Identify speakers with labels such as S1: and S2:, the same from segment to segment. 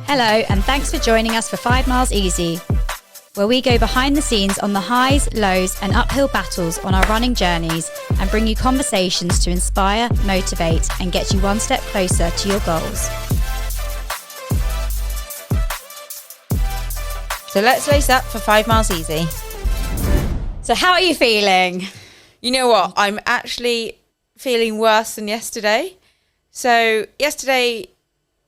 S1: Hello, and thanks for joining us for 5 Miles Easy, where we go behind the scenes on the highs, lows, and uphill battles on our running journeys and bring you conversations to inspire, motivate, and get you one step closer to your goals.
S2: So let's lace up for 5 Miles Easy.
S1: So how are you feeling?
S2: You know what? I'm actually feeling worse than yesterday. So yesterday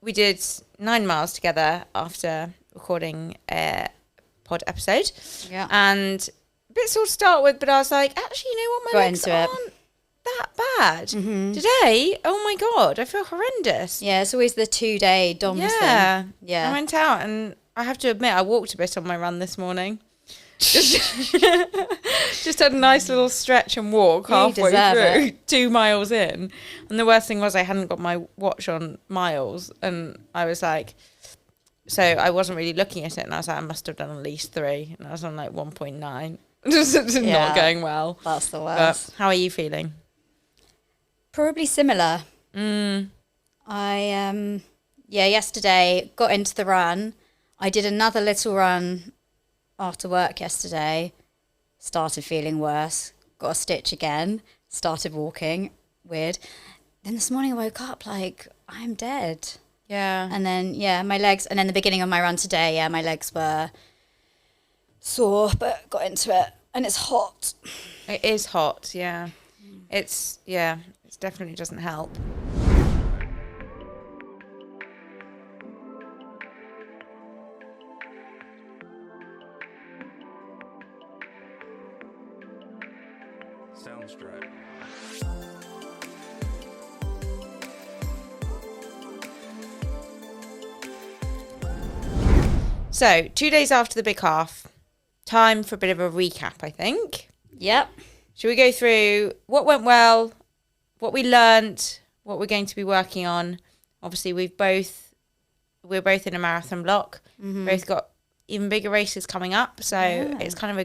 S2: we did 9 miles together after recording a pod episode.
S1: Yeah.
S2: And a bit sore to start with, but I was like, actually, you know what? My legs aren't that bad. Mm-hmm. Today, oh my God, I feel horrendous.
S1: Yeah, it's always the 2-day DOMS thing. Yeah.
S2: I went out and I have to admit, I walked a bit on my run this morning. Just had a nice little stretch and walk halfway through, 2 miles in. And the worst thing was I hadn't got my watch on miles. And I was like, so I wasn't really looking at it. And I was like, I must have done at least 3. And I was on like 1.9. Just not going well.
S1: That's the worst.
S2: But how are you feeling?
S1: Probably similar. Yesterday got into the run. I did another little run after work yesterday, started feeling worse, got a stitch again, started walking, weird. Then this morning I woke up like, I'm dead.
S2: Yeah.
S1: And then, my legs, and then the beginning of my run today, my legs were sore, but got into it. And it's hot.
S2: It is hot, yeah. It definitely doesn't help.
S3: Soundstripe.
S2: So, 2 days after the big half, time for a bit of a recap, I think.
S1: Yep.
S2: Should we go through what went well, what we learnt, what we're going to be working on? Obviously, we're both in a marathon block. Mm-hmm. Both got even bigger races coming up, so it's kind of a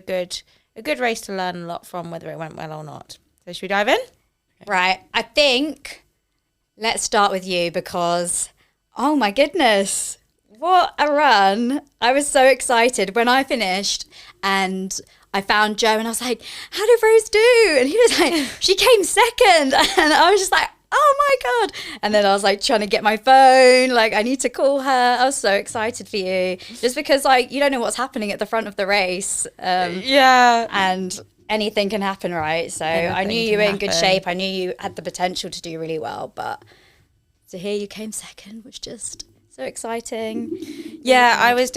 S2: good race to learn a lot from, whether it went well or not. So should we dive in?
S1: Right. I think let's start with you because, oh my goodness, what a run. I was so excited when I finished and I found Joe and I was like, how did Rose do? And he was like, she came second. And I was just like, oh my God. And then I was like trying to get my phone, like I need to call her. I was so excited for you just because like you don't know what's happening at the front of the race. And anything can happen, right? So I knew you were in good shape. I knew you had the potential to do really well, but to hear you came second was just so exciting.
S2: Yeah, I was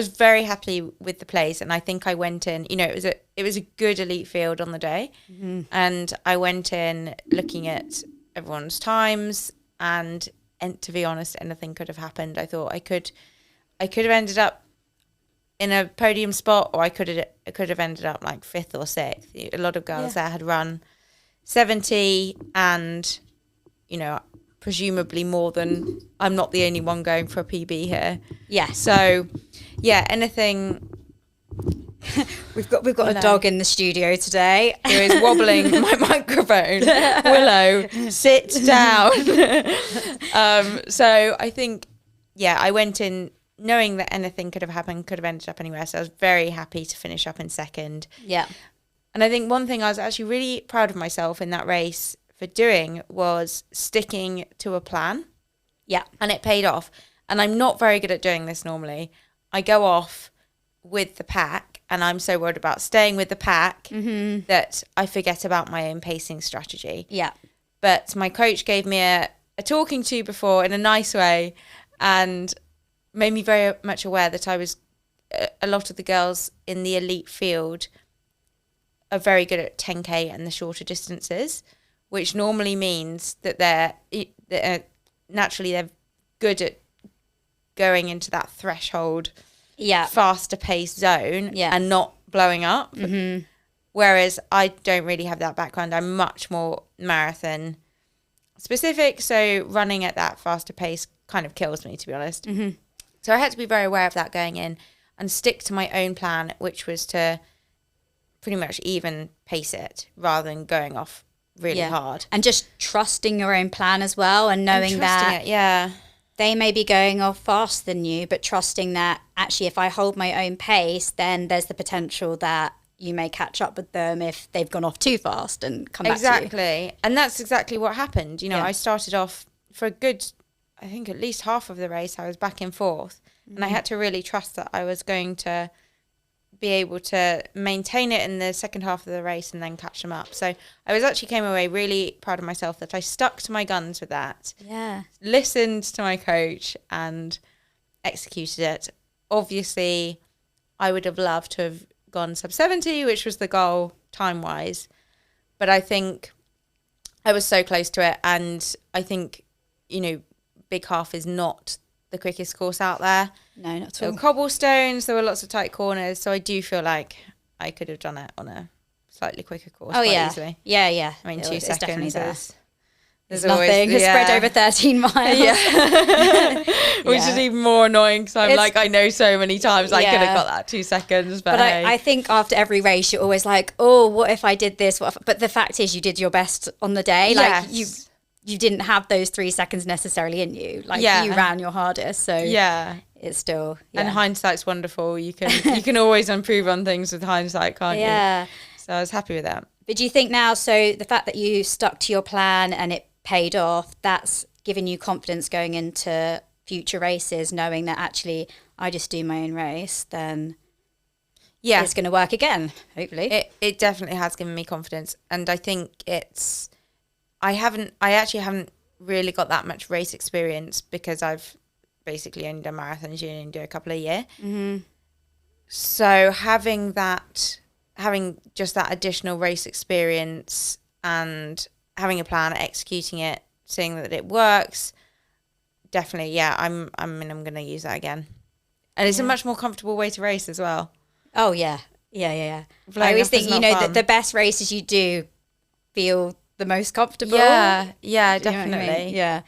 S2: very happy with the place, and I think I went in, it was a good elite field on the day. Mm-hmm. And I went in looking at everyone's times, and to be honest, anything could have happened. I thought I could have ended up in a podium spot, or I could have ended up like 5th or 6th. A lot of girls there had run 70 and, presumably more than, I'm not the only one going for a PB here.
S1: Yeah.
S2: So, anything.
S1: We've got a dog in the studio today
S2: who is wobbling my microphone. Willow, sit down. So I think, I went in knowing that anything could have happened, could have ended up anywhere. So I was very happy to finish up in second.
S1: Yeah.
S2: And I think one thing I was actually really proud of myself in that race for doing was sticking to a plan.
S1: Yeah.
S2: And it paid off. And I'm not very good at doing this normally. I go off with the pack and I'm so worried about staying with the pack that I forget about my own pacing strategy.
S1: Yeah.
S2: But my coach gave me a talking to before in a nice way and made me very much aware that a lot of the girls in the elite field are very good at 10K and the shorter distances, which normally means that they're naturally they're good at going into that threshold, faster paced zone and not blowing up. Mm-hmm. Whereas I don't really have that background. I'm much more marathon specific. So running at that faster pace kind of kills me, to be honest. Mm-hmm. So I had to be very aware of that going in and stick to my own plan, which was to pretty much even pace it rather than going off really hard.
S1: And just trusting your own plan as well and knowing that they may be going off faster than you, but trusting that actually if I hold my own pace, then there's the potential that you may catch up with them if they've gone off too fast and come back to you.
S2: Exactly. And that's exactly what happened. You know,
S1: Yeah.
S2: I started off for a good, I think at least half of the race, I was back and forth. And I had to really trust that I was going to be able to maintain it in the second half of the race and then catch them up. So I was actually came away really proud of myself that I stuck to my guns with that.
S1: Yeah.
S2: Listened to my coach and executed it. Obviously, I would have loved to have gone sub 70, which was the goal time-wise. But I think I was so close to it. And I think, you know, Big Half is not the quickest course out there.
S1: No, not at
S2: There
S1: all.
S2: were cobblestones, there were lots of tight corners. So I do feel like I could have done it on a slightly quicker course quite easily.
S1: Yeah.
S2: I mean,
S1: It's
S2: 2
S1: definitely
S2: seconds
S1: there.
S2: there's
S1: It's nothing. It's spread over 13 miles.
S2: Yeah. Which is even more annoying because I'm like, I know so many times I could
S1: Yeah.
S2: have got that 2 seconds. But
S1: But
S2: hey.
S1: I think after every race, you're always like, oh, what if I did this? But the fact is you did your best on the day. Like
S2: Yes.
S1: you didn't have those 3 seconds necessarily in you. Like
S2: Yeah.
S1: you ran your hardest. So
S2: Yeah.
S1: it's still,
S2: And hindsight's wonderful. You can always improve on things with hindsight, can't you?
S1: Yeah.
S2: So I was happy with that.
S1: But do you think now, so the fact that you stuck to your plan and it paid off, that's given you confidence going into future races, knowing that actually I just do my own race, then
S2: Yeah.
S1: it's going to work again, hopefully.
S2: It definitely has given me confidence. And I think I actually haven't really got that much race experience because I've basically only done marathons, you only do a couple a year.
S1: Mm-hmm.
S2: So having just that additional race experience and having a plan, executing it, seeing that it works, definitely, yeah, I'm going to use that again. And it's a much more comfortable way to race as well.
S1: Oh, yeah. Yeah.
S2: Blowing
S1: I always
S2: up is
S1: think, you
S2: not
S1: know,
S2: fun.
S1: the best races you do feel the most comfortable.
S2: Yeah,
S1: Do you know what I
S2: definitely.
S1: mean? Yeah.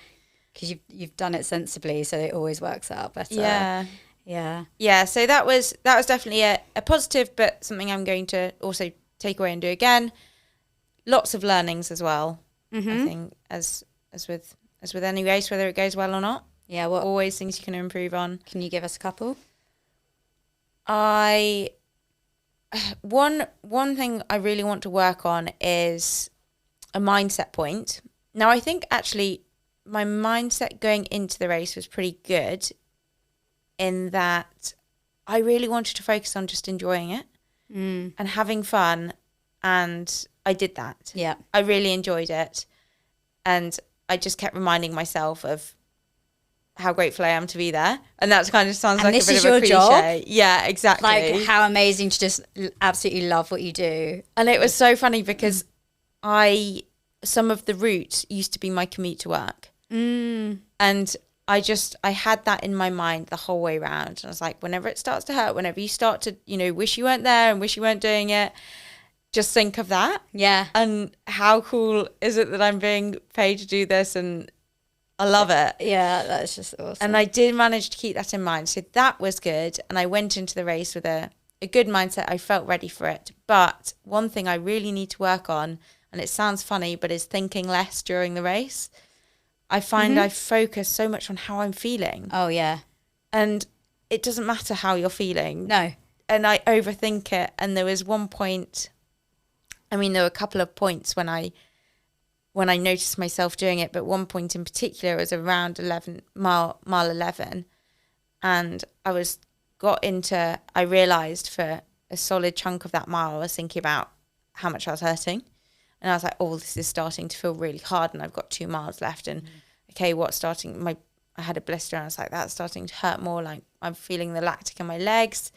S1: Because you've done it sensibly, so it always works out better.
S2: Yeah.
S1: Yeah.
S2: So that was definitely a positive, but something I'm going to also take away and do again. Lots of learnings as well.
S1: Mm-hmm.
S2: I think as with any race, whether it goes well or not,
S1: Yeah. What
S2: always things you can improve on.
S1: can you give us a couple?
S2: One thing I really want to work on is a mindset point. Now I think actually my mindset going into the race was pretty good in that I really wanted to focus on just enjoying it and having fun, and I did that.
S1: Yeah.
S2: I really enjoyed it, and I just kept reminding myself of how grateful I am to be there. And that kind of sounds
S1: And
S2: like a
S1: this
S2: bit
S1: is
S2: of a
S1: your
S2: cliche.
S1: job?
S2: Yeah, exactly.
S1: Like, how amazing to just absolutely love what you do.
S2: And it was so funny because some of the route used to be my commute to work. And I had that in my mind the whole way around. I was like, whenever it starts to hurt, whenever you start to, wish you weren't there and wish you weren't doing it, just think of that.
S1: Yeah.
S2: And how cool is it that I'm being paid to do this, and I love it.
S1: Yeah, that's just awesome.
S2: And I did manage to keep that in mind. So that was good. And I went into the race with a good mindset. I felt ready for it. But one thing I really need to work on, and it sounds funny, but is thinking less during the race. I find I focus so much on how I'm feeling.
S1: Oh, yeah.
S2: And it doesn't matter how you're feeling.
S1: No.
S2: And I overthink it. And there was one point, there were a couple of points when I noticed myself doing it, but one point in particular was around mile 11. And I realised for a solid chunk of that mile, I was thinking about how much I was hurting. And I was like, oh, this is starting to feel really hard, and I've got 2 miles left. And okay, I had a blister, and I was like, that's starting to hurt more. Like, I'm feeling the lactic in my legs.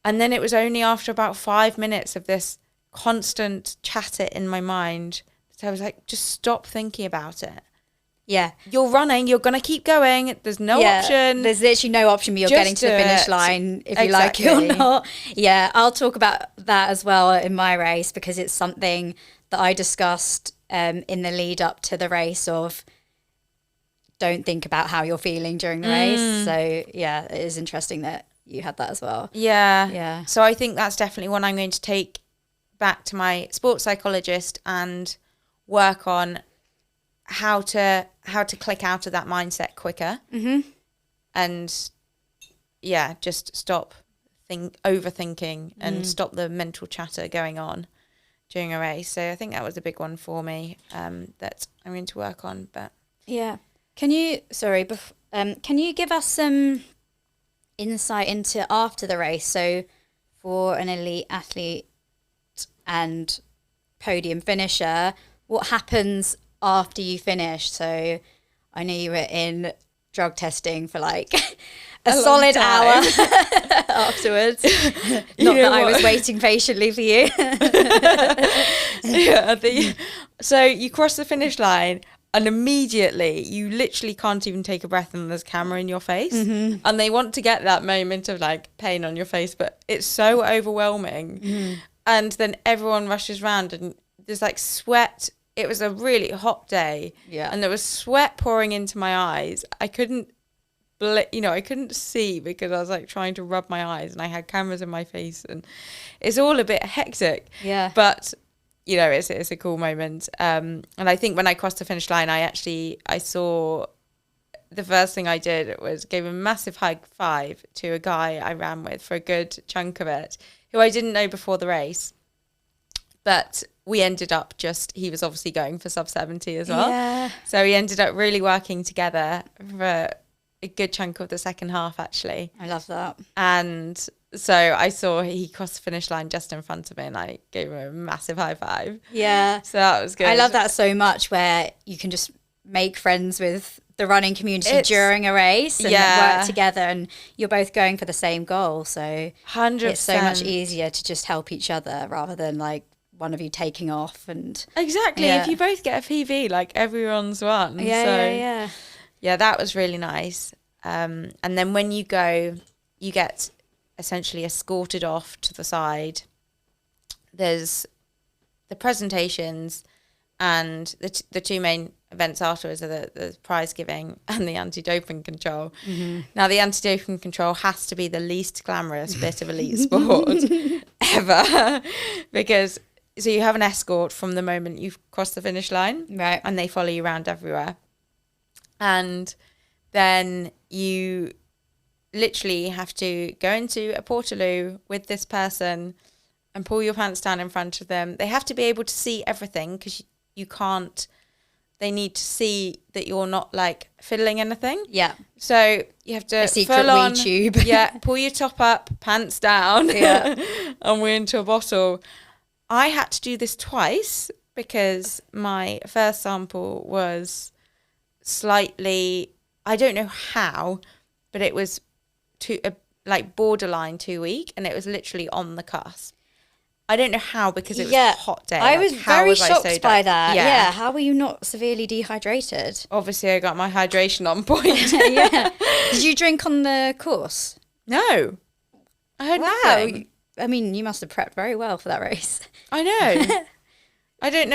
S2: And then it was only after about 5 minutes of this constant chatter in my mind that I was like, just stop thinking about it.
S1: Yeah.
S2: You're running, you're going to keep going. There's no option.
S1: There's literally no option, but you're
S2: Just
S1: getting to the
S2: do
S1: finish
S2: it.
S1: line if you like it or not. Yeah, I'll talk about that as well in my race, because it's something that I discussed in the lead up to the race of don't think about how you're feeling during the race. So yeah, it is interesting that you had that as well.
S2: Yeah.
S1: Yeah.
S2: So I think that's definitely one I'm going to take back to my sports psychologist and work on how to click out of that mindset quicker. And just stop overthinking and stop the mental chatter going on during a race. So I think that was a big one for me, that I'm going to work on. But
S1: can you give us some insight into after the race? So for an elite athlete and podium finisher, what happens after you finish? So I know you were in drug testing for like a solid hour afterwards. Not that I was waiting patiently for you.
S2: So you cross the finish line and immediately you literally can't even take a breath and there's a camera in your face. And they want to get that moment of like pain on your face, but it's so overwhelming. And then everyone rushes around and there's like sweat. It was a really hot day. And there was sweat pouring into my eyes. I couldn't I couldn't see because I was like trying to rub my eyes and I had cameras in my face and it's all a bit hectic. But it's a cool moment. And I think when I crossed the finish line, I saw, the first thing I did was gave a massive high five to a guy I ran with for a good chunk of it, who I didn't know before the race. But we ended up he was obviously going for sub 70 as well. So we ended up really working together for a good chunk of the second half, actually.
S1: I love that.
S2: And so I saw he crossed the finish line just in front of me and I gave him a massive high five. So that was good.
S1: I love that so much, where you can just make friends with the running community during a race and work together, and you're both going for the same goal. So
S2: 100%.
S1: It's so much easier to just help each other rather than like one of you taking off. And
S2: exactly. If you both get a PB, like everyone's won. Yeah, that was really nice. And then when you go, you get essentially escorted off to the side. There's the presentations and the two main events afterwards are the prize giving and the anti-doping control. Now, the anti-doping control has to be the least glamorous bit of elite sport ever, because so you have an escort from the moment you've crossed the finish line,
S1: right? And
S2: they follow you around everywhere. And then you literally have to go into a portaloo with this person and pull your pants down in front of them. They have to be able to see everything because you can't, they need to see that you're not like fiddling anything. So you have to full on,
S1: tube.
S2: Pull your top up, pants down, and we're into a bottle. I had to do this twice because my first sample was slightly, I don't know how, but it was borderline too weak, and it was literally on the cusp. I don't know how, because it was a hot day.
S1: I was very shocked by that. How were you not severely dehydrated?
S2: Obviously, I got my hydration on point.
S1: Did you drink on the course?
S2: No. I had nothing.
S1: I mean, you must have prepped very well for that race.
S2: I know. I don't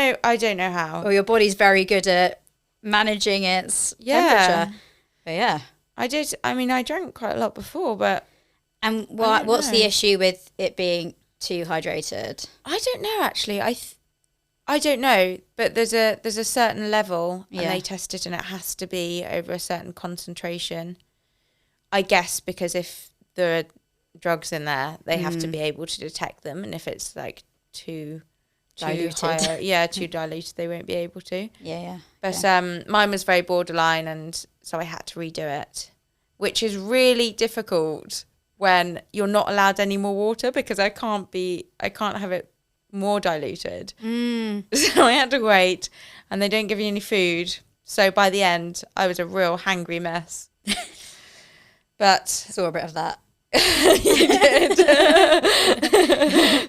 S2: know how.
S1: Well, your body's very good at managing its temperature. But
S2: I did. I mean, I drank quite a lot before, but.
S1: And what's the issue with it being too hydrated?
S2: I don't know, actually. I don't know, but there's a certain level, and they test it, and it has to be over a certain concentration. I guess because if the drugs in there, they have to be able to detect them, and if it's like too diluted, too diluted, they won't be able to. But mine was very borderline, and so I had to redo it, which is really difficult when you're not allowed any more water, because I can't have it more diluted. So I had to wait, and they don't give you any food. So by the end, I was a real hangry mess. But
S1: saw a bit of that.
S2: You did.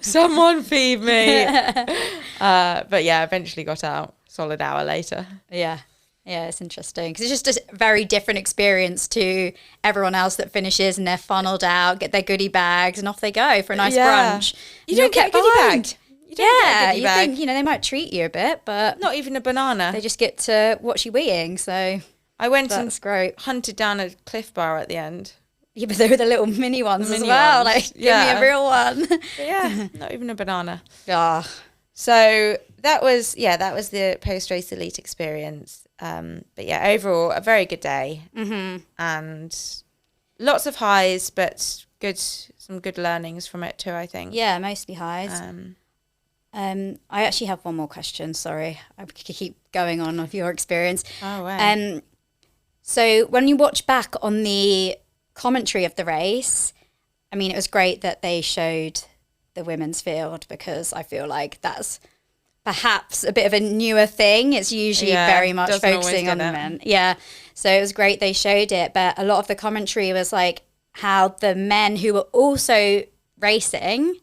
S2: Someone feed me. But eventually got out. Solid hour later.
S1: Yeah, it's interesting because it's just a very different experience to everyone else that finishes and they're funneled out, get their goodie bags, and off they go for a nice brunch.
S2: You don't get a goodie bag. You don't get a goodie bag.
S1: Think, they might treat you a bit, but
S2: not even a banana.
S1: They just get to watch you eating. So
S2: I went and hunted down a Cliff Bar at the end.
S1: Yeah, but they were the little mini ones as well. Like, give me a real one.
S2: But not even a banana.
S1: Ah.
S2: So that was the post-race elite experience. But yeah, overall, a very good day. And lots of highs, but some good learnings from it too, I think.
S1: Yeah, mostly highs. I actually have one more question. Sorry, I could keep going on of your experience.
S2: Oh, wow.
S1: So when you watch back on the commentary of the race, I mean, it was great that they showed the women's field, because I feel like that's perhaps a bit of a newer thing. It's usually very much focusing on the men. Yeah. So it was great they showed it, but a lot of the commentary was like how the men who were also racing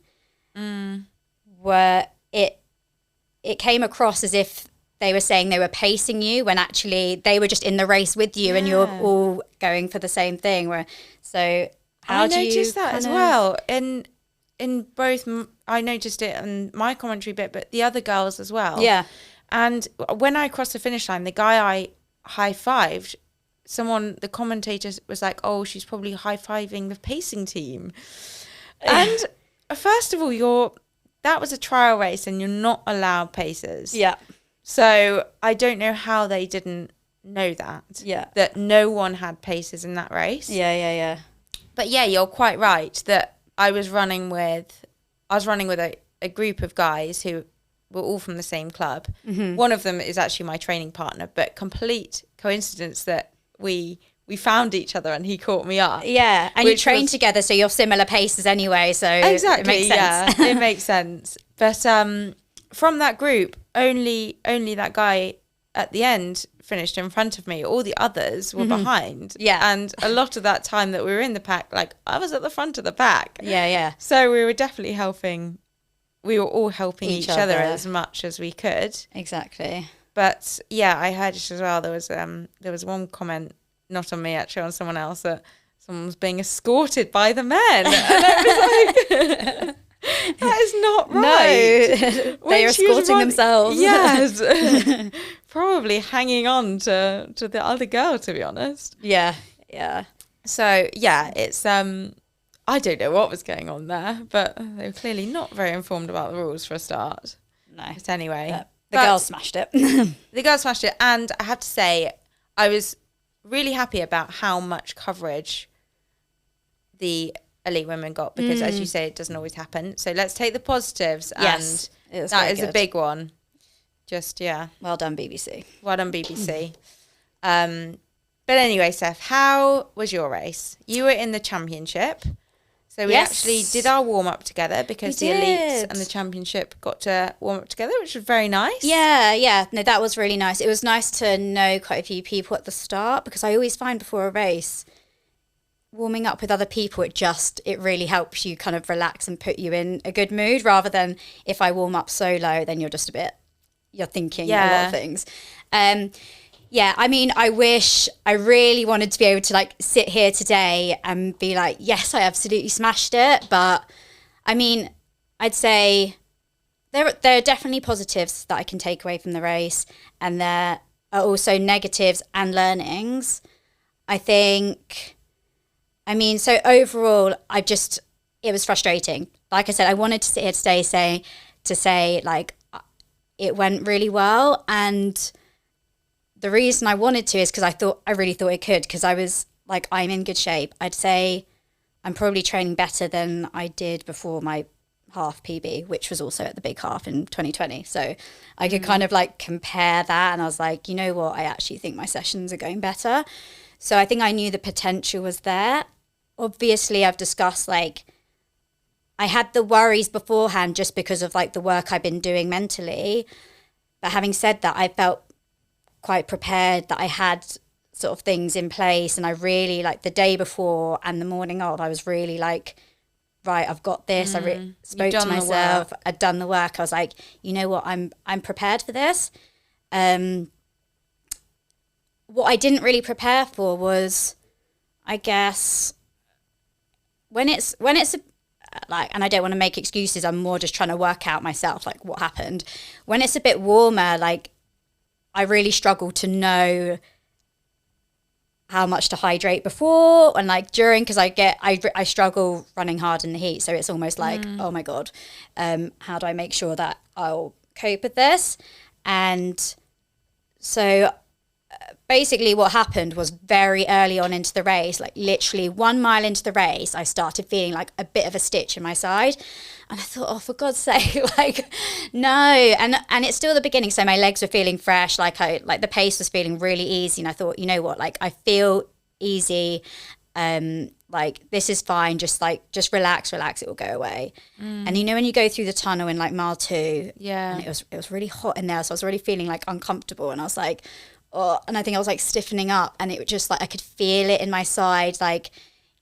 S1: were, it came across as if they were saying they were pacing you, when actually they were just in the race with you and you're all going for the same thing. So how do you...
S2: I noticed that as well. In both, I noticed it in my commentary bit, but the other girls as well.
S1: Yeah.
S2: And when I crossed the finish line, the guy I high-fived, the commentator was like, oh, she's probably high-fiving the pacing team. And first of all, that was a trial race and you're not allowed pacers.
S1: Yeah.
S2: So I don't know how they didn't know that.
S1: Yeah.
S2: That no one had pacers in that race.
S1: Yeah.
S2: But yeah, you're quite right that I was running with a group of guys who were all from the same club. One of them is actually my training partner, but complete coincidence that we found each other and he caught me up.
S1: Yeah, and you train together, so you're similar paces anyway, so
S2: exactly,
S1: it makes sense.
S2: Yeah, it makes sense. But from that group, only that guy at the end finished in front of me. All the others were behind.
S1: Yeah.
S2: And a lot of that time that we were in the pack, like, I was at the front of the pack.
S1: Yeah.
S2: So we were definitely helping. We were all helping each other as much as we could.
S1: Exactly.
S2: But yeah, I heard it as well. There was one comment, not on me actually, on someone else, that someone was being escorted by the men. And I was like, that is not right.
S1: No, they are escorting themselves.
S2: Yes. Probably hanging on to the other girl, to be honest.
S1: Yeah.
S2: So yeah, it's I don't know what was going on there, but they were clearly not very informed about the rules for a start.
S1: No.
S2: But anyway.
S1: The girls smashed it.
S2: The girls smashed it, and I have to say, I was really happy about how much coverage the elite women got, because as you say, it doesn't always happen. So let's take the positives.
S1: Yes,
S2: and that is a big one. Just
S1: well done, BBC.
S2: Well done, BBC. But anyway, Seth, how was your race? You were in the championship, so we actually did our warm up together, because the elites and the championship got to warm up together, which was very nice.
S1: Yeah. No, that was really nice. It was nice to know quite a few people at the start, because I always find before a race, warming up with other people, it really helps you kind of relax and put you in a good mood, rather than if I warm up solo, then you're thinking a lot of things. Yeah, I mean, I really wanted to be able to like sit here today and be like, yes, I absolutely smashed it. But I mean, I'd say there are definitely positives that I can take away from the race, and there are also negatives and learnings. I think, I mean, so overall, it was frustrating. Like I said, I wanted to sit here today to say like, it went really well. And the reason I wanted to is because I really thought it could, because I was like, I'm in good shape. I'd say I'm probably training better than I did before my half PB, which was also at the big half in 2020. So I could kind of like compare that, and I was like, you know what, I actually think my sessions are going better. So I think I knew the potential was there. Obviously, I've discussed like, I had the worries beforehand just because of like the work I've been doing mentally. But having said that, I felt quite prepared that I had sort of things in place, and I really like the day before and the morning of, I was really like, right, I've got this. I spoke to myself. I'd done the work. I was like, you know what, I'm prepared for this. What I didn't really prepare for was, I guess, when it's like, and I don't want to make excuses, I'm more just trying to work out myself, like what happened. When it's a bit warmer, like I really struggle to know how much to hydrate before and like during, because I struggle running hard in the heat. So it's almost like, oh my God, how do I make sure that I'll cope with this? And so basically what happened was very early on into the race, like literally 1 mile into the race, I started feeling like a bit of a stitch in my side. And I thought, oh, for God's sake, like, no. And it's still the beginning. So my legs were feeling fresh. Like the pace was feeling really easy. And I thought, you know what, like I feel easy. Like this is fine. Just relax. It will go away. And you know, when you go through the tunnel in like mile 2,
S2: Yeah.
S1: and it was really hot in there. So I was already feeling like uncomfortable. And I was like, oh, and I think I was like stiffening up, and it was just like, I could feel it in my side, like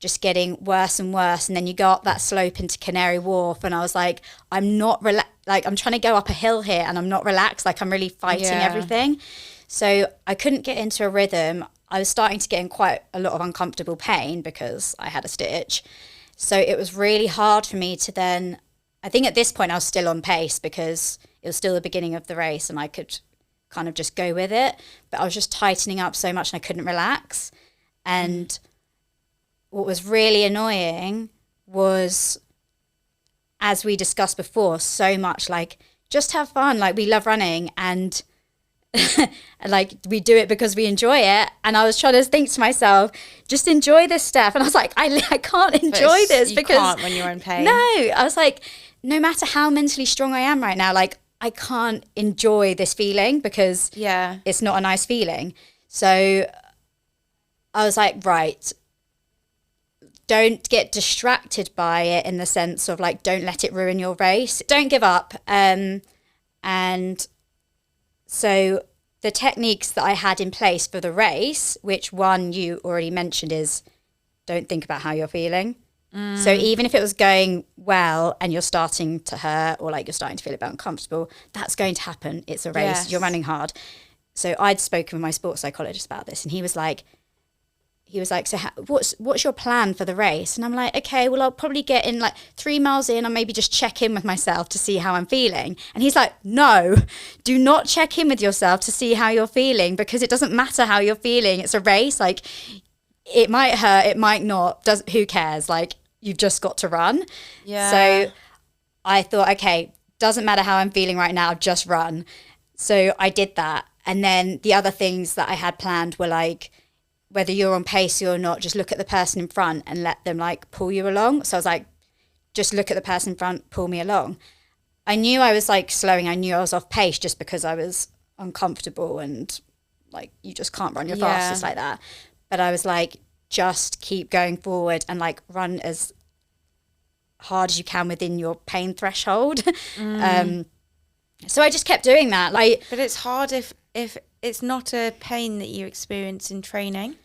S1: just getting worse and worse. And then you go up that slope into Canary Wharf, and I was like, I'm not like I'm trying to go up a hill here, and I'm not relaxed. Like I'm really fighting everything. So I couldn't get into a rhythm. I was starting to get in quite a lot of uncomfortable pain because I had a stitch. So it was really hard for me to then, I think at this point I was still on pace because it was still the beginning of the race and I could kind of just go with it. But I was just tightening up so much and I couldn't relax. And what was really annoying was, as we discussed before, so much like, just have fun. Like we love running and like we do it because we enjoy it. And I was trying to think to myself, just enjoy this stuff. And I was like, I can't enjoy this because you
S2: can't when you're in pain.
S1: No, I was like, no matter how mentally strong I am right now, like I can't enjoy this feeling because it's not a nice feeling. So I was like, right, don't get distracted by it in the sense of like, don't let it ruin your race. Don't give up. And so the techniques that I had in place for the race, which one you already mentioned, is don't think about how you're feeling. So even if it was going well and you're starting to hurt or like you're starting to feel a bit uncomfortable, that's going to happen. It's a race. Yes. You're running hard. So I'd spoken with my sports psychologist about this, and he was like, so what's your plan for the race? And I'm like, okay, well, I'll probably get in like 3 miles in and maybe just check in with myself to see how I'm feeling. And he's like, no, do not check in with yourself to see how you're feeling, because it doesn't matter how you're feeling. It's a race. Like it might hurt, it might not. Who cares? Like you've just got to run. Yeah. So I thought, okay, doesn't matter how I'm feeling right now, just run. So I did that. And then the other things that I had planned were like, whether you're on pace or not, just look at the person in front and let them like pull you along. So I was like, just look at the person in front, pull me along. I knew I was like slowing. I knew I was off pace just because I was uncomfortable, and like you just can't run your fastest like that. But I was like, just keep going forward and like run as hard as you can within your pain threshold. So I just kept doing that. Like,
S2: but it's hard if it's not a pain that you experience in training.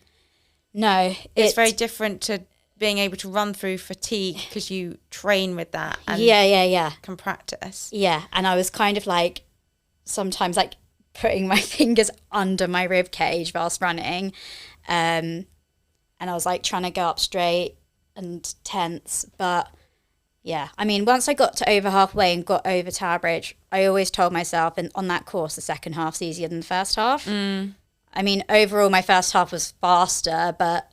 S1: No,
S2: it's very different to being able to run through fatigue because you train with that. And can practice.
S1: Yeah, and I was kind of like sometimes like putting my fingers under my rib cage whilst running, and I was like trying to go up straight and tense. But yeah, I mean, once I got to over halfway and got over Tower Bridge, I always told myself, and on that course, the second half's easier than the first half. I mean, overall, my first half was faster, but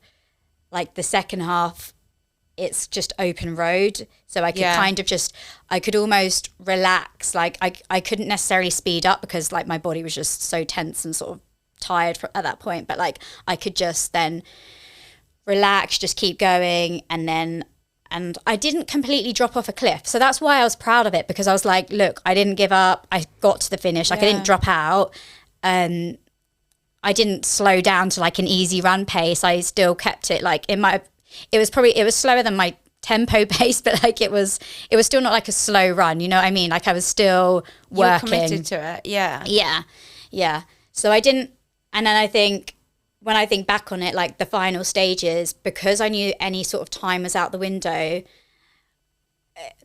S1: like the second half, it's just open road. So I could kind of just, I could almost relax. Like I couldn't necessarily speed up because like my body was just so tense and sort of tired at that point. But like I could just then relax, just keep going, and I didn't completely drop off a cliff. So that's why I was proud of it, because I was like, look, I didn't give up. I got to the finish. Like I didn't drop out. I didn't slow down to like an easy run pace. I still kept it like it was slower than my tempo pace, but like it was still not like a slow run. You know what I mean? Like I was still working.
S2: You were committed to it. Yeah.
S1: Yeah. So I didn't, and then I think, when I think back on it, like the final stages, because I knew any sort of time was out the window,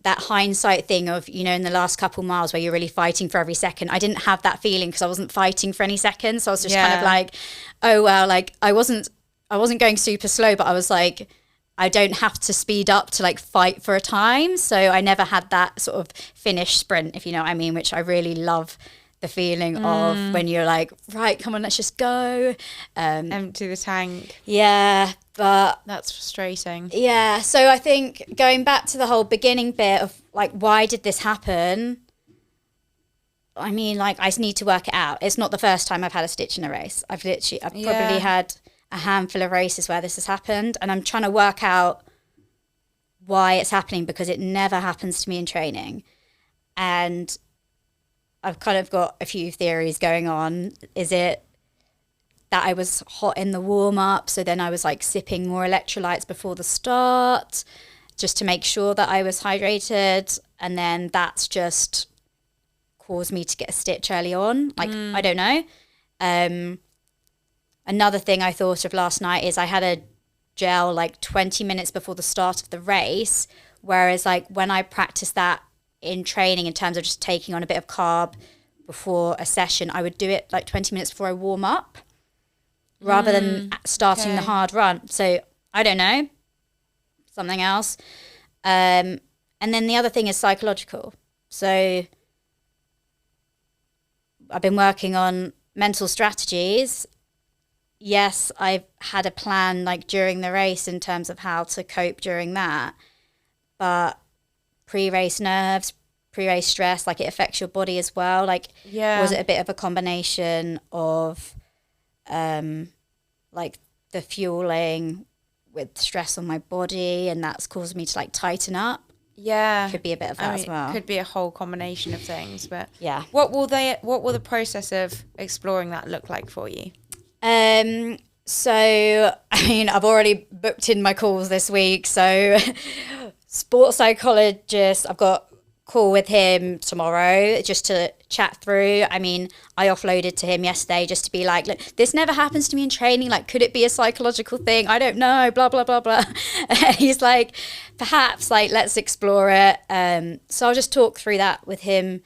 S1: that hindsight thing of, you know, in the last couple miles where you're really fighting for every second, I didn't have that feeling because I wasn't fighting for any seconds. So I was just kind of like, oh, well, like I wasn't going super slow, but I was like, I don't have to speed up to like fight for a time. So I never had that sort of finish sprint, if you know what I mean, which I really love. The feeling of when you're like, right, come on, let's just go.
S2: Empty the tank.
S1: Yeah, but...
S2: That's frustrating.
S1: Yeah, so I think going back to the whole beginning bit of like, why did this happen? I mean, like, I just need to work it out. It's not the first time I've had a stitch in a race. I've probably had a handful of races where this has happened, and I'm trying to work out why it's happening, because it never happens to me in training. And I've kind of got a few theories going on. Is it that I was hot in the warm-up, so then I was like sipping more electrolytes before the start just to make sure that I was hydrated, and then that's just caused me to get a stitch early on? Like, I don't know. Another thing I thought of last night is I had a gel like 20 minutes before the start of the race, whereas like when I practiced that in training in terms of just taking on a bit of carb before a session, I would do it like 20 minutes before I warm up rather than starting the hard run. So I don't know, something else. And then the other thing is psychological. So I've been working on mental strategies. Yes, I've had a plan like during the race in terms of how to cope during that, but pre-race nerves, pre-race stress, like it affects your body as well. Like, was it a bit of a combination of like the fueling with stress on my body, and that's caused me to like tighten up?
S2: Yeah,
S1: could be a bit of that as well.
S2: Could be a whole combination of things, but
S1: yeah.
S2: What will the process of exploring that look like for you?
S1: So I mean, I've already booked in my calls this week. So sports psychologist, I've got call with him tomorrow just to chat through. I mean, I offloaded to him yesterday just to be like, look, this never happens to me in training. Like, could it be a psychological thing? I don't know, blah, blah, blah, blah. He's like, perhaps, like, let's explore it. So I'll just talk through that with him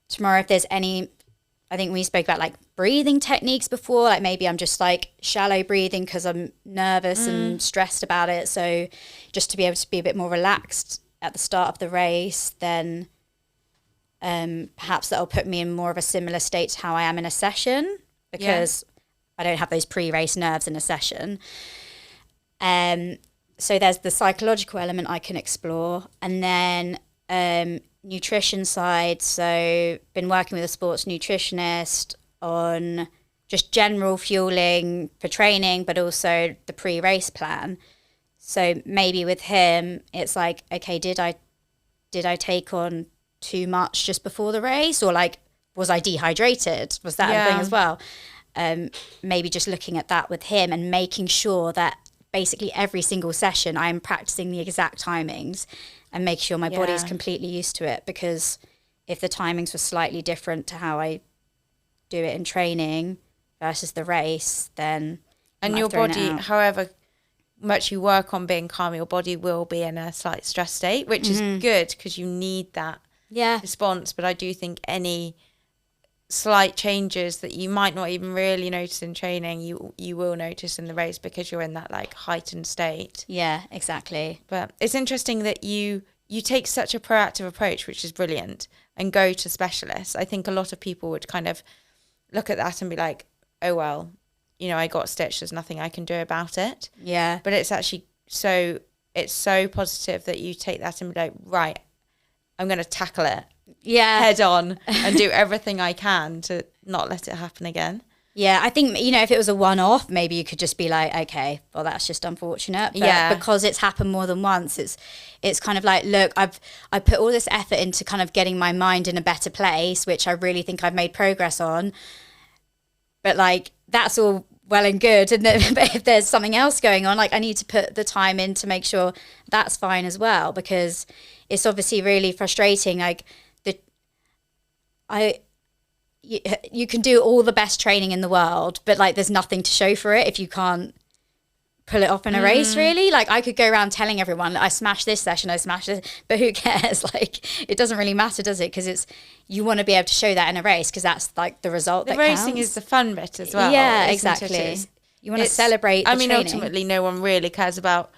S1: tomorrow. If there's any, I think we spoke about like breathing techniques before, like maybe I'm just like shallow breathing because I'm nervous and stressed about it. So just to be able to be a bit more relaxed at the start of the race, then perhaps that'll put me in more of a similar state to how I am in a session, because I don't have those pre-race nerves in a session. So there's the psychological element I can explore, and then nutrition side. So been working with a sports nutritionist on just general fueling for training, but also the pre-race plan. So maybe with him, it's like, okay, did I take on too much just before the race, or like, was I dehydrated? Was that a thing as well? Maybe just looking at that with him and making sure that basically every single session I'm practicing the exact timings and make sure my body's completely used to it. Because if the timings were slightly different to how I do it in training versus the race, then
S2: your body, however much you work on being calm, your body will be in a slight stress state, which is good because you need that response. But I do think any slight changes that you might not even really notice in training, you will notice in the race because you're in that like heightened state.
S1: Yeah, exactly.
S2: But it's interesting that you take such a proactive approach, which is brilliant, and go to specialists. I think a lot of people would kind of look at that and be like, oh well, you know, I got stitched, there's nothing I can do about it.
S1: Yeah.
S2: But it's actually so positive that you take that and be like, right, I'm going to tackle it head on and do everything I can to not let it happen again.
S1: Yeah, I think, you know, if it was a one-off, maybe you could just be like, okay, well, that's just unfortunate. But because it's happened more than once, it's kind of like, look, I put all this effort into kind of getting my mind in a better place, which I really think I've made progress on. But like, that's all well and good. And then, but if there's something else going on, like, I need to put the time in to make sure that's fine as well, because it's obviously really frustrating. Like, you can do all the best training in the world, but like, there's nothing to show for it if you can't pull it off in a race, really. Like, I could go around telling everyone, I smashed this session, I smashed this, but who cares? Like, it doesn't really matter, does it? Because you want to be able to show that in a race, because that's like the result that counts.
S2: The racing is the fun bit as well.
S1: Yeah, exactly. You want to celebrate the training.
S2: Ultimately, no one really cares about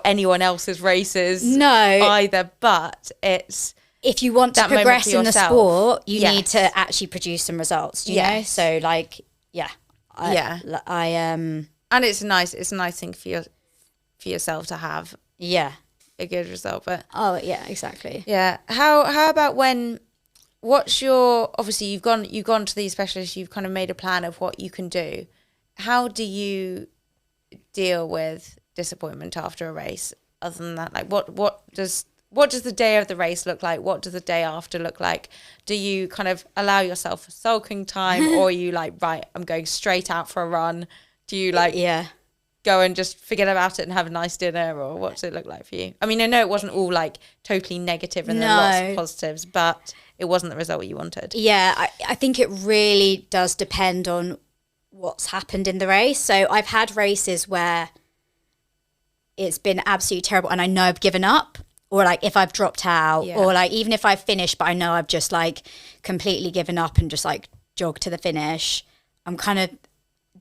S2: anyone else's races either, but it's...
S1: If you want to progress in the sport, you need to actually produce some results, you know? So like,
S2: and it's a nice thing for yourself to have a good result. But
S1: oh yeah, exactly.
S2: Yeah. How about when what's your, obviously you've gone to these specialists, you've kind of made a plan of what you can do. How do you deal with disappointment after a race? Other than that, like what does the day of the race look like? What does the day after look like? Do you kind of allow yourself a sulking time, or are you like, right, I'm going straight out for a run? Do you like go and just forget about it and have a nice dinner, or what does it look like for you? I mean, I know it wasn't all like totally negative and there are lots of positives, but it wasn't the result you wanted.
S1: Yeah, I think it really does depend on what's happened in the race. So I've had races where it's been absolutely terrible and I know I've given up, or like if I've dropped out, or like even if I've finished but I know I've just like completely given up and just like jogged to the finish. I'm kind of,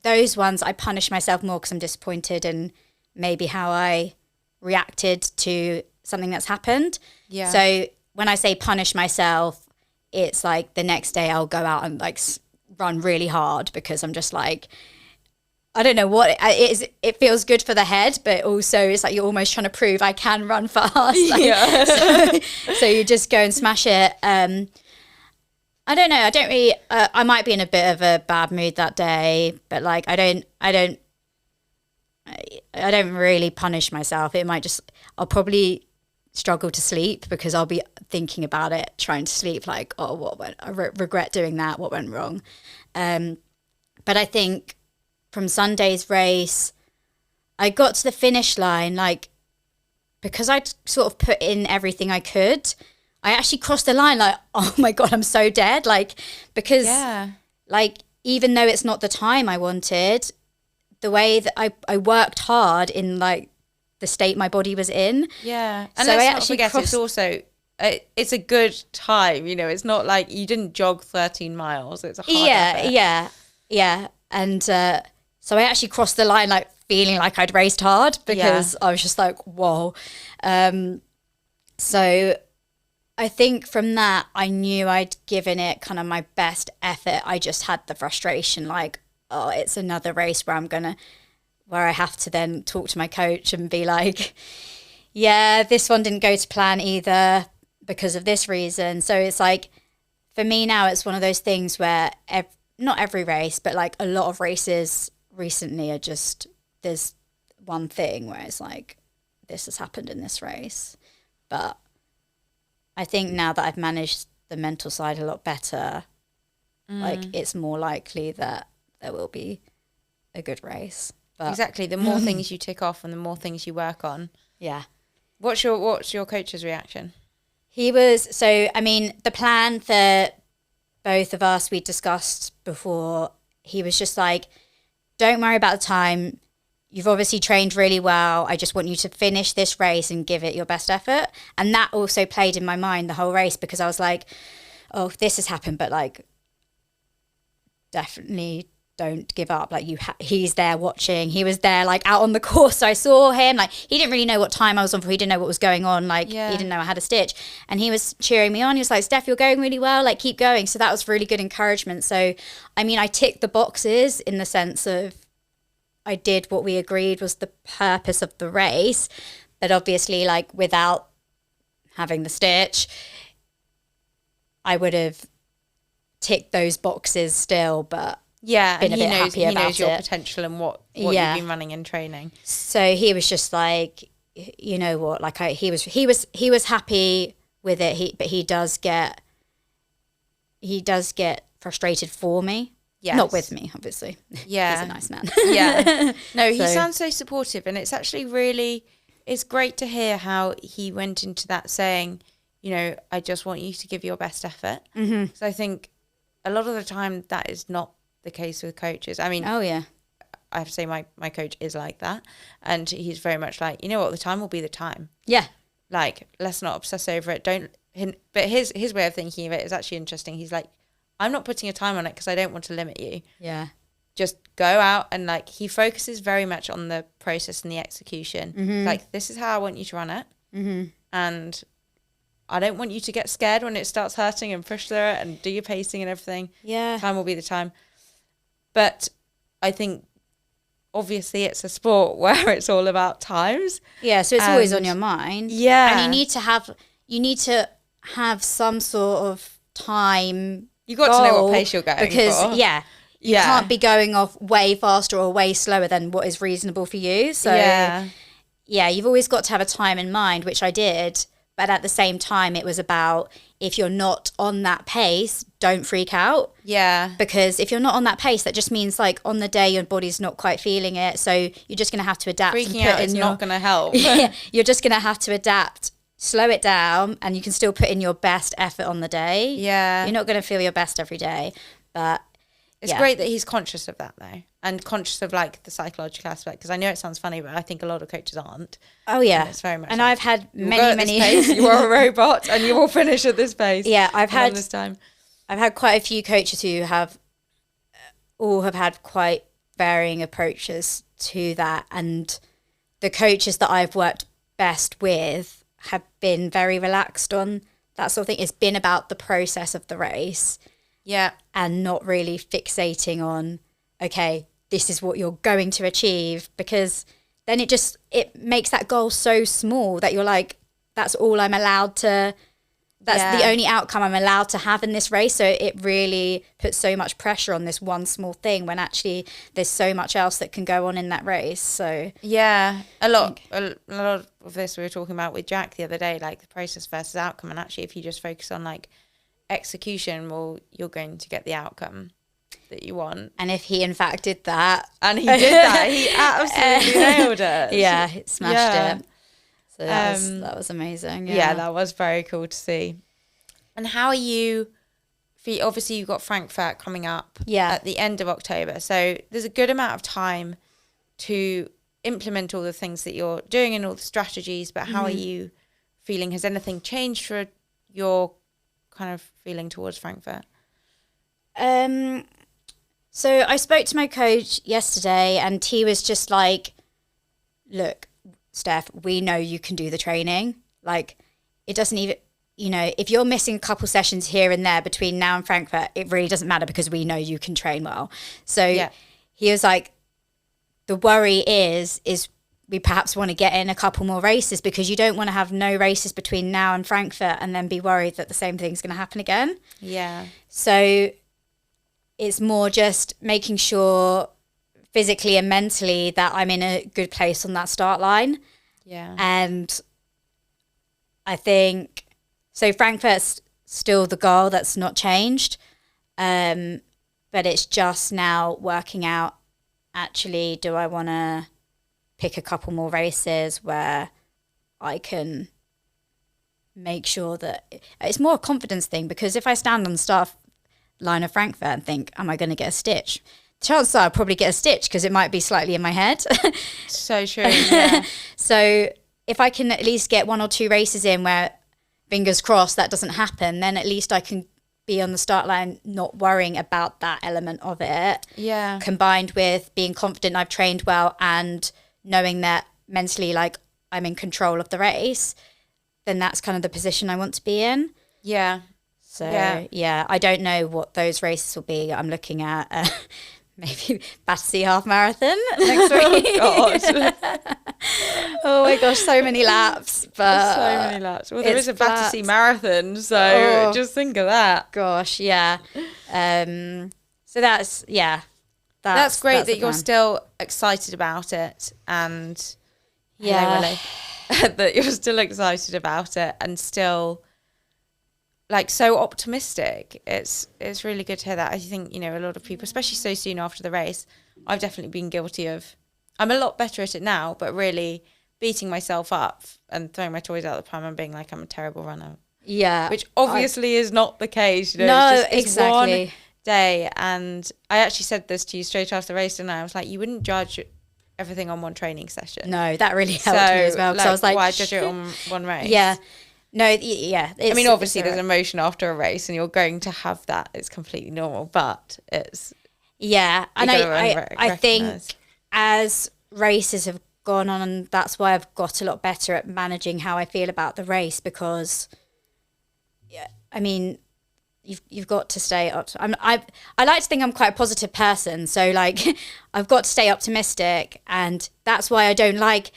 S1: those ones I punish myself more because I'm disappointed in maybe how I reacted to something that's happened. Yeah. So when I say punish myself, it's like the next day I'll go out and like run really hard because I'm just like, I don't know what it is. It feels good for the head, but also it's like you're almost trying to prove I can run fast. Like, so you just go and smash it. I don't know. I don't really. I might be in a bit of a bad mood that day, but like I don't really punish myself. It might just. I'll probably struggle to sleep because I'll be thinking about it, trying to sleep. Like, oh, what went? I regret doing that. What went wrong? But I think from Sunday's race, I got to the finish line, like, because I'd sort of put in everything I could, I actually crossed the line like, oh my God, I'm so dead. Like, because like, even though it's not the time I wanted, the way that I worked hard in like the state my body was in. Yeah.
S2: And so let's not forget, it's also, it's a good time, you know, it's not like you didn't jog 13 miles. It's a hard effort.
S1: Yeah. And so I actually crossed the line like feeling like I'd raced hard because I was just like, whoa. So I think from that, I knew I'd given it kind of my best effort. I just had the frustration like, oh, it's another race where I have to then talk to my coach and be like, yeah, this one didn't go to plan either because of this reason. So it's like, for me now, it's one of those things where not every race, but like a lot of races recently are just, there's one thing where it's like, this has happened in this race. But I think now that I've managed the mental side a lot better, like it's more likely that there will be a good race. But
S2: exactly. The more things you tick off and the more things you work on.
S1: Yeah.
S2: What's your coach's reaction?
S1: He was, so, I mean, the plan for both of us, we discussed before, he was just like, don't worry about the time. You've obviously trained really well. I just want you to finish this race and give it your best effort. And that also played in my mind the whole race because I was like, oh, this has happened, but like, definitely don't give up. Like he's there watching. He was there like out on the course. So I saw him, like he didn't really know what time I was on for. He didn't know what was going on. Like he didn't know I had a stitch, and he was cheering me on. He was like, Steph, you're going really well. Like keep going. So that was really good encouragement. So, I mean, I ticked the boxes in the sense of I did what we agreed was the purpose of the race. But obviously like without having the stitch, I would have ticked those boxes still, but
S2: and he knows your potential and what you've been running in training.
S1: So he was just like, you know what, like he was happy with it. But he does get frustrated for me. Yes. Not with me, obviously. Yeah. He's a nice man.
S2: Yeah. No, he sounds so supportive, and it's actually really, it's great to hear how he went into that saying, you know, I just want you to give your best effort. Mm-hmm. So I think a lot of the time that is not the case with coaches. I mean, I have to say my coach is like that, and he's very much like, you know what, the time will be the time. Yeah. Like, let's not obsess over it. But his way of thinking of it is actually interesting. He's like, I'm not putting a time on it because I don't want to limit you. Yeah. Just go out, and like he focuses very much on the process and the execution. Mm-hmm. Like, this is how I want you to run it. Mm-hmm. And I don't want you to get scared when it starts hurting and push through it and do your pacing and everything. Yeah. Time will be the time. But I think obviously it's a sport where it's all about times.
S1: Yeah, so it's always on your mind. Yeah. And you need to have some sort of time.
S2: You got to know what pace you're going
S1: because
S2: for.
S1: You can't be going off way faster or way slower than what is reasonable for you. So you've always got to have a time in mind, which I did. But at the same time, it was about, if you're not on that pace, don't freak out.
S2: Yeah.
S1: Because if you're not on that pace, that just means like on the day your body's not quite feeling it. So you're just going to have to adapt.
S2: Freaking out is not going to help.
S1: You're just going to have to adapt, slow it down, and you can still put in your best effort on the day.
S2: Yeah.
S1: You're not going to feel your best every day. But
S2: it's great that he's conscious of that, though, and conscious of like the psychological aspect. Because I know it sounds funny, but I think a lot of coaches aren't.
S1: Oh yeah,
S2: and it's very much.
S1: And
S2: like,
S1: I've had many.
S2: Pace, you are a robot, and you will finish at this pace.
S1: Yeah, I've had
S2: this time.
S1: I've had quite a few coaches who have had quite varying approaches to that, and the coaches that I've worked best with have been very relaxed on that sort of thing. It's been about the process of the race.
S2: Yeah.
S1: And not really fixating on, okay, this is what you're going to achieve, because then it makes that goal so small that you're like, that's all I'm allowed to, that's the only outcome I'm allowed to have in this race. So it really puts so much pressure on this one small thing when actually there's so much else that can go on in that race. So
S2: yeah, a lot of this we were talking about with Jack the other day, like the process versus outcome. And actually, if you just focus on like execution, well, you're going to get the outcome that you want.
S1: And if he in fact did that,
S2: and he did that, he absolutely nailed it.
S1: Yeah, he smashed it. So that was amazing.
S2: Yeah, that was very cool to see. And how are you? Obviously, you've got Frankfurt coming up at the end of October, so there's a good amount of time to implement all the things that you're doing and all the strategies. But how are you feeling? Has anything changed for your kind of feeling towards Frankfurt?
S1: So I spoke to my coach yesterday, and he was just like, look, Steph, we know you can do the training. Like, it doesn't even, if you're missing a couple sessions here and there between now and Frankfurt, it really doesn't matter because we know you can train well. So he was like, the worry is we perhaps want to get in a couple more races, because you don't want to have no races between now and Frankfurt and then be worried that the same thing's going to happen again.
S2: Yeah.
S1: So it's more just making sure physically and mentally that I'm in a good place on that start line.
S2: Yeah.
S1: And I think, so Frankfurt's still the goal, that's not changed. But it's just now working out, actually, do I want to pick a couple more races where I can make sure that it's more a confidence thing, because if I stand on the start line of Frankfurt and think, am I going to get a stitch? Chances are I'll probably get a stitch because it might be slightly in my head.
S2: So true. Yeah.
S1: So if I can at least get one or two races in where, fingers crossed, that doesn't happen, then at least I can be on the start line not worrying about that element of it.
S2: Yeah.
S1: Combined with being confident I've trained well and knowing that mentally, like, I'm in control of the race, then that's kind of the position I want to be in.
S2: Yeah.
S1: So, yeah, I don't know what those races will be. I'm looking at maybe Battersea half marathon next week.
S2: Oh, God.
S1: Oh, my gosh, so many laps. But
S2: so many laps. Well, there is a Battersea marathon, so just think of that.
S1: Gosh, yeah. So that's,
S2: That's great that you're still excited about it, and that you're still excited about it and still like so optimistic. It's really good to hear that. I think, a lot of people, especially so soon after the race, I've definitely been guilty of, I'm a lot better at it now, but really beating myself up and throwing my toys out the pram and being like, I'm a terrible runner.
S1: Yeah.
S2: Which obviously is not the case.
S1: No,
S2: it's
S1: exactly.
S2: One day. And I actually said this to you straight after the race, and I was like, you wouldn't judge everything on one training session.
S1: No, that really helped me as well. Because I was like,
S2: why judge it on one race?
S1: Yeah. No, yeah.
S2: I mean, obviously there's emotion after a race and you're going to have that. It's completely normal, but it's...
S1: Yeah, and I think as races have gone on, and that's why I've got a lot better at managing how I feel about the race, because, I mean, you've got to stay up. I like to think I'm quite a positive person, so like I've got to stay optimistic, and that's why I don't like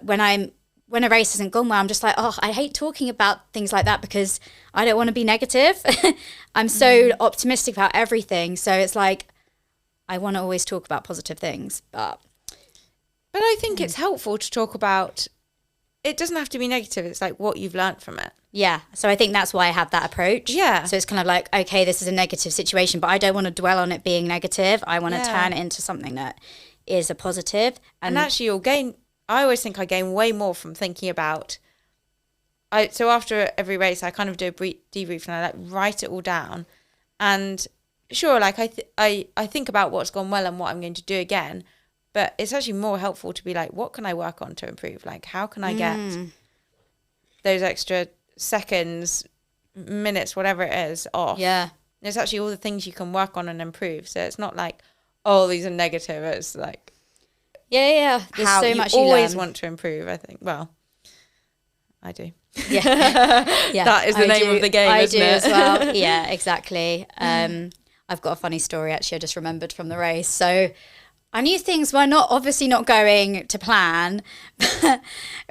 S1: when I'm when a race hasn't gone well, I'm just like, oh, I hate talking about things like that because I don't want to be negative. I'm so optimistic about everything. So it's like, I want to always talk about positive things. But
S2: I think it's helpful to talk about, it doesn't have to be negative. It's like what you've learned from it.
S1: yeah, so I think that's why I have that approach.
S2: Yeah.
S1: So it's kind of like, okay, this is a negative situation, but I don't want to dwell on it being negative. I want to turn it into something that is a positive.
S2: And actually you'll gain, I always think I gain way more from thinking about, so after every race I kind of do a debrief and I like write it all down. And sure, like I think about what's gone well and what I'm going to do again, but it's actually more helpful to be like, what can I work on to improve? Like, how can I get those extra seconds, minutes, whatever it is, off?
S1: Yeah.
S2: It's actually all the things you can work on and improve. So it's not like, oh, these are negative. It's like,
S1: yeah. There's
S2: how
S1: so much
S2: you
S1: you
S2: always
S1: learn.
S2: want to improve, I think. Well, I do.
S1: Yeah. Yeah.
S2: That is the name of the game,
S1: I
S2: isn't
S1: do
S2: it?
S1: as well. Yeah, exactly. I've got a funny story actually I just remembered from the race. So I knew things were obviously not going to plan.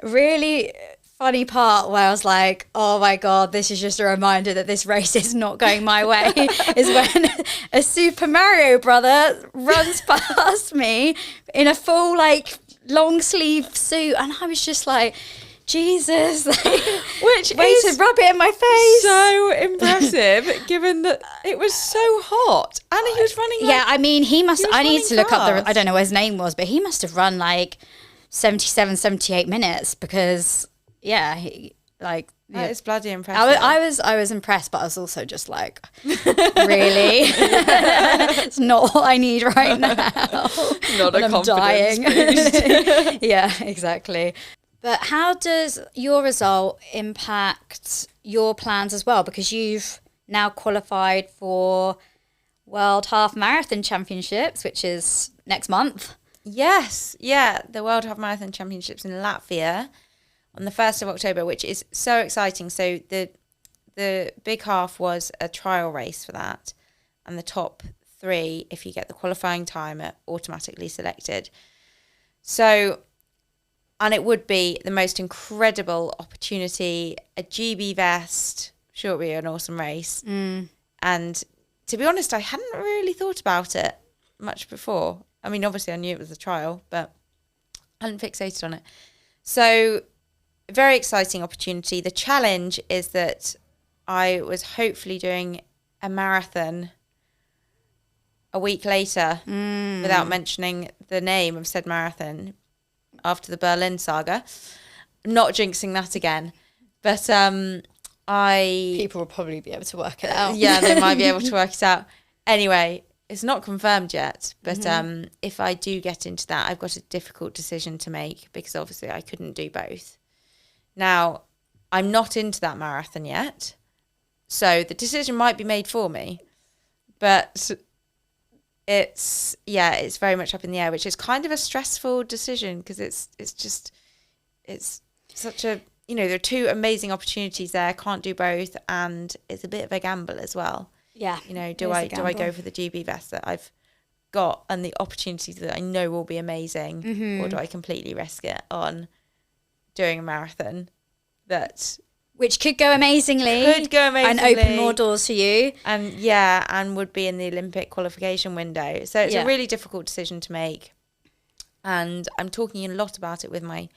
S1: Really funny part where I was like, oh my God, this is just a reminder that this race is not going my way is when a Super Mario brother runs past me in a full like long sleeve suit. And I was just like, Jesus,
S2: Which
S1: way
S2: is
S1: to rub it in my face.
S2: so impressive, given that it was so hot and he was running.
S1: Yeah, I mean, he must. I need to look up
S2: fast.
S1: I don't know what his name was, but he must have run like 77, 78 minutes because he like.
S2: That is bloody
S1: I
S2: impressive.
S1: I was impressed, but I was also just like, really, it's not what I need right now.
S2: Not a
S1: I'm
S2: confidence
S1: dying.
S2: boost.
S1: Yeah, exactly. But how does your result impact your plans as well? Because you've now qualified for World Half Marathon Championships, which is next month.
S2: Yes, yeah, the World Half Marathon Championships in Latvia on the 1st of October, which is so exciting. So the big half was a trial race for that, and the top 3, if you get the qualifying time, are automatically selected. So, and it would be the most incredible opportunity, a GB vest, sure it would be an awesome race. And to be honest, I hadn't really thought about it much before. I mean, obviously I knew it was a trial, but I hadn't fixated on it. So, very exciting opportunity. The challenge is that I was hopefully doing a marathon a week later without mentioning the name of said marathon after the Berlin saga. Not jinxing that again. But
S1: People will probably be able to work it out.
S2: yeah, they might be able to work it out. Anyway, it's not confirmed yet, but if I do get into that, I've got a difficult decision to make because obviously I couldn't do both. Now, I'm not into that marathon yet, so the decision might be made for me, but it's very much up in the air, which is kind of a stressful decision because it's such a, there are 2 amazing opportunities there. I can't do both, and it's a bit of a gamble as well.
S1: Yeah.
S2: Do I go for the GB vest that I've got and the opportunities that I know will be amazing, or do I completely risk it on doing a marathon
S1: which could go amazingly and open more doors for you,
S2: and would be in the Olympic qualification window. So it's a really difficult decision to make, and I'm talking a lot about it with my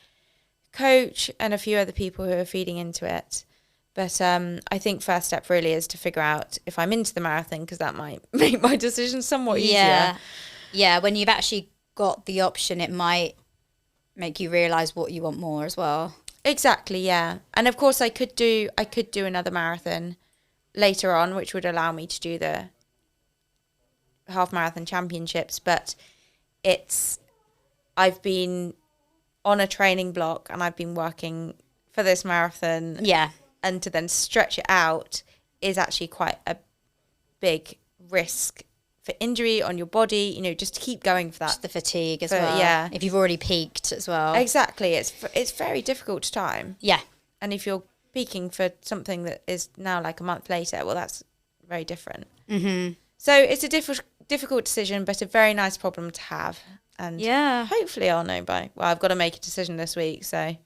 S2: coach and a few other people who are feeding into it. But I think first step really is to figure out if I'm into the marathon, because that might make my decision somewhat easier.
S1: Yeah, when you've actually got the option, it might make you realise what you want more as well.
S2: Exactly, yeah. And of course I could do another marathon later on, which would allow me to do the half marathon championships, but I've been on a training block and I've been working for this marathon.
S1: Yeah.
S2: And to then stretch it out is actually quite a big risk for injury on your body, just to keep going for that.
S1: Just the fatigue as well.
S2: Yeah.
S1: If you've already peaked as well.
S2: Exactly. It's very difficult to time.
S1: Yeah.
S2: And if you're peaking for something that is now like a month later, well, that's very different. Mm-hmm. So it's a difficult decision, but a very nice problem to have. And hopefully I'll know I've got to make a decision this week. So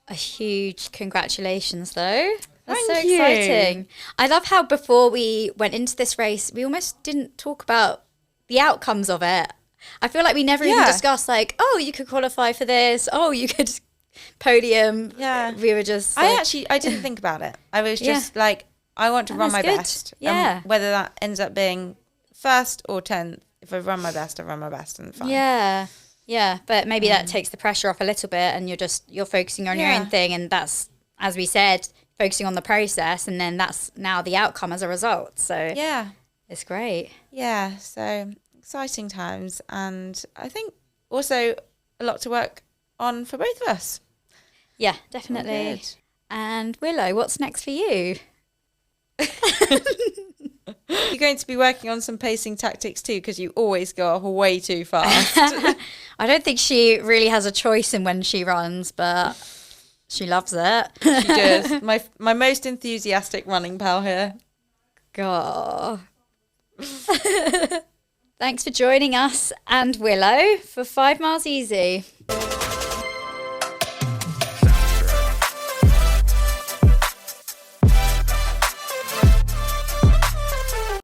S1: A huge congratulations, though. That's so
S2: Thank you.
S1: exciting. I love how before we went into this race, we almost didn't talk about the outcomes of it. I feel like we never even discussed like, oh, you could qualify for this. Oh, you could podium.
S2: Yeah.
S1: We were just like,
S2: I didn't think about it. I was just like, I want to run my best.
S1: Yeah.
S2: Whether that ends up being first or 10th, if I run my best, I run my best and fine.
S1: Yeah. Yeah. But maybe that takes the pressure off a little bit and you're focusing on your own thing. And that's, as we said, focusing on the process, and then that's now the outcome as a result. So
S2: yeah,
S1: it's great.
S2: Yeah, so exciting times, and I think also a lot to work on for both of us.
S1: Yeah, definitely. And Willow, what's next for you?
S2: You're going to be working on some pacing tactics too, because you always go off way too fast.
S1: I don't think she really has a choice in when she runs, but she loves it.
S2: She does. My most enthusiastic running pal here.
S1: God. Thanks for joining us and Willow for 5 Miles Easy.